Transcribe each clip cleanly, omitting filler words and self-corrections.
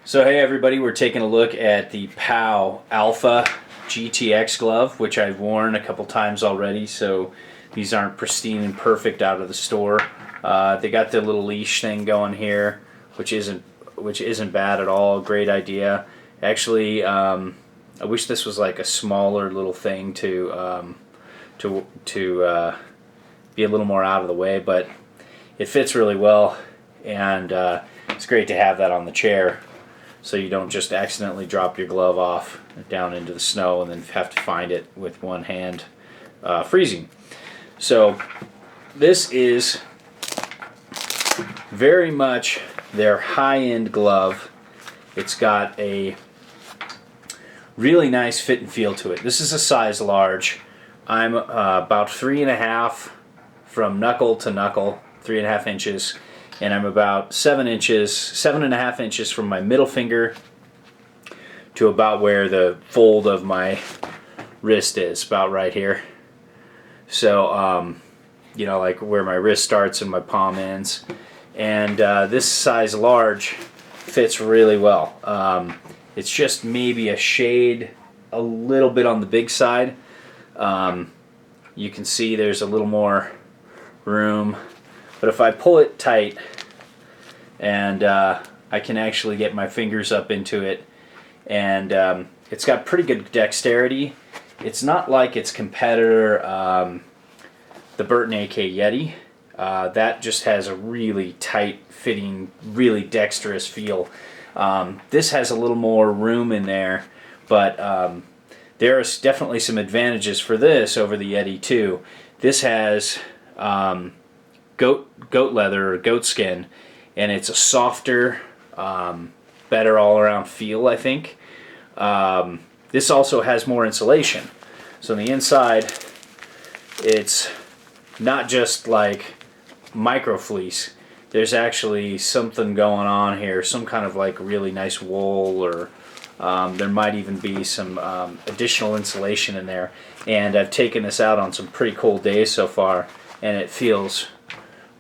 So hey everybody, we're taking a look at the POW Alpha GTX glove, which I've worn a couple times already, so these aren't pristine and perfect out of the store. They got the little leash thing going here, which isn't bad at all. Great idea. Actually, I wish this was like a smaller little thing to be a little more out of the way, but it fits really well, and it's great to have that on the chair, so you don't just accidentally drop your glove off down into the snow and then have to find it with one hand freezing. So this is very much their high-end glove. It's got a really nice fit and feel to it. This is a size large. I'm about 3.5 from knuckle to knuckle, 3.5 inches. And I'm about 7.5 inches from my middle finger to about where the fold of my wrist is, about right here. So, you know, like where my wrist starts and my palm ends. And this size large fits really well. It's just maybe a shade, a little bit on the big side. You can see there's a little more room. But if I pull it tight and I can actually get my fingers up into it, and it's got pretty good dexterity. It's not like its competitor, the Burton AK Yeti. That just has a really tight fitting, really dexterous feel. This has a little more room in there, but there is definitely some advantages for this over the Yeti too. This has goat leather or goat skin, and it's a softer, better all-around feel, I think. This also has more insulation, so on the inside it's not just like micro fleece. There's actually something going on here, some kind of like really nice wool, or there might even be some additional insulation in there. And I've taken this out on some pretty cold days so far, and it feels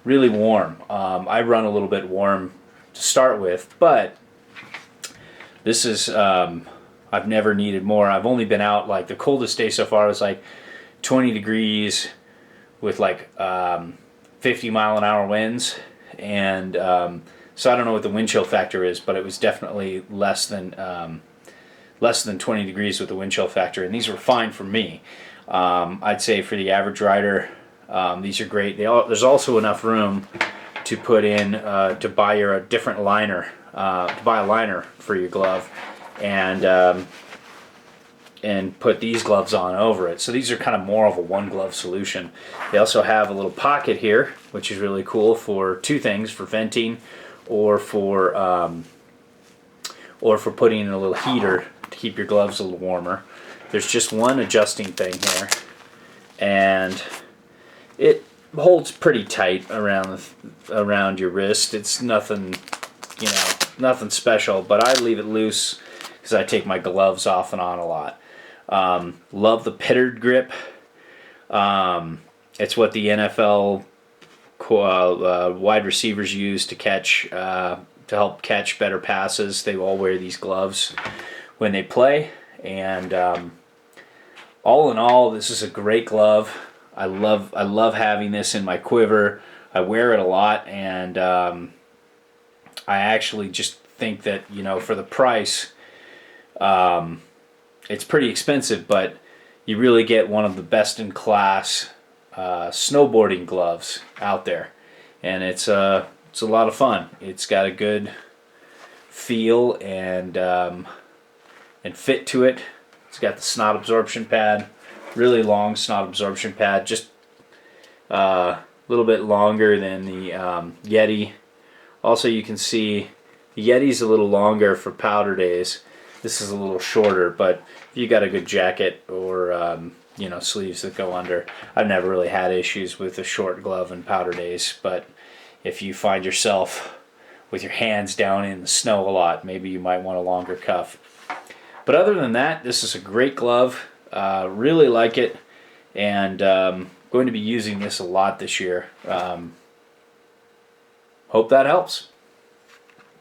really warm. I run a little bit warm to start with, but this is, I've never needed more. I've only been out, like the coldest day so far was like 20 degrees with like 50-mile-an-hour winds, and so I don't know what the wind chill factor is, but it was definitely less than 20 degrees with the wind chill factor, and these were fine for me. I'd say for the average rider, these are great. There's also enough room to put in, to buy a different liner, to buy a liner for your glove, and put these gloves on over it. So these are kind of more of a one glove solution. They also have a little pocket here, which is really cool for two things: for venting, or for putting in a little heater to keep your gloves a little warmer. There's just one adjusting thing here, and it holds pretty tight around your wrist. It's nothing, you know, nothing special, but I leave it loose because I take my gloves off and on a lot. Love the pitted grip. It's what the NFL wide receivers use to catch, to help catch better passes. They all wear these gloves when they play, and all in all, this is a great glove. I love having this in my quiver. I wear it a lot, and I actually just think that, you know, for the price, it's pretty expensive, but you really get one of the best in class snowboarding gloves out there, and it's a lot of fun. It's got a good feel and fit to it. It's got the snot absorption pad, really long snot absorption pad, just a little bit longer than the Yeti. Also, you can see the Yeti's a little longer for powder days. This is a little shorter, but if you got a good jacket or you know, sleeves that go under, I've never really had issues with a short glove in powder days. But if you find yourself with your hands down in the snow a lot, maybe you might want a longer cuff. But other than that, this is a great glove. Really like it, and going to be using this a lot this year. Hope that helps.